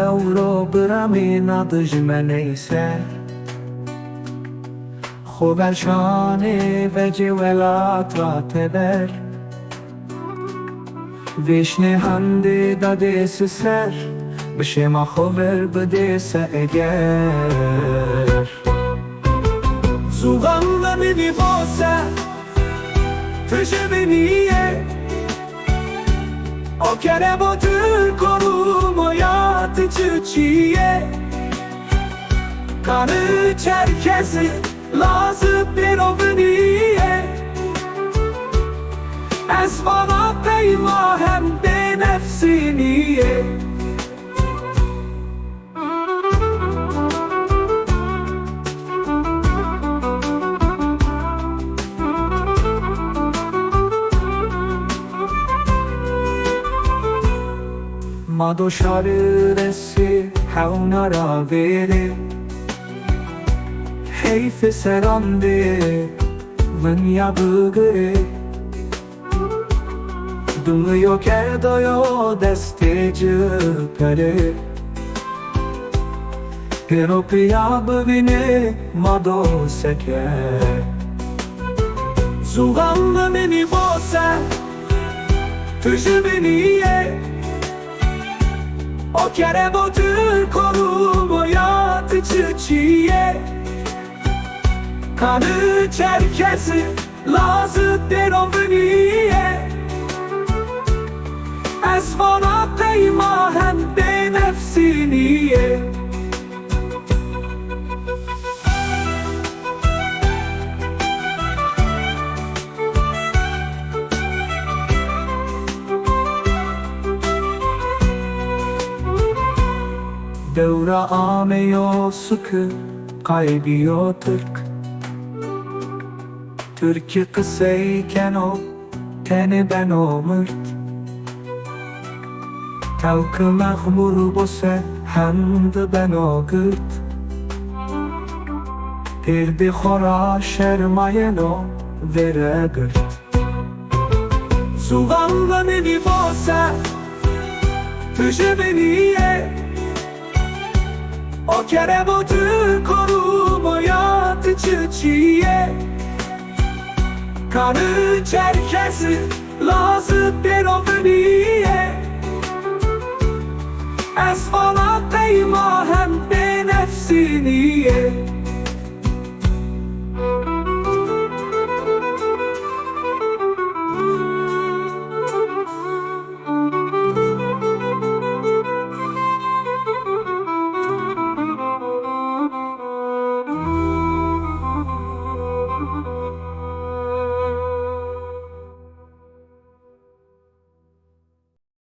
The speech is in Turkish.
euro bramin adıj me neyse خوبر شانه و جولات را تبر ویشنه هنده داده سر بشه ما خوبر بده سعگر زوغم و منی باسه تشه بنیه آکره با تر کنم و یاد چیه kanı çerkezi lazım bir ovniye Ez bana peyma hem de nefsiniye Ma dosharı resi hevnara veri Heyfe serande Vın ya bıgırı Dınıyor kerdoyo desteci pere Pero piyağı bini mado seke Zuğanlı meni bose Tüjü biniye O kere botur korumu yatı çiçiye Kanı çerkezi lazım derovniye Ez bana peyma hem de nefsiniye Devra ameyo sıkı kaybıyor Türk Türkiye kısayken o teni ben o mırt Tavkı mehmur bose hem de ben o gırt Pirdi khora şermayen o vere gırt Zuvanlı meni bose Tüjü beniye O kere botu korumu yatı çiçiye Kanı çerkezi lazım bir ovniye Ez bana peyma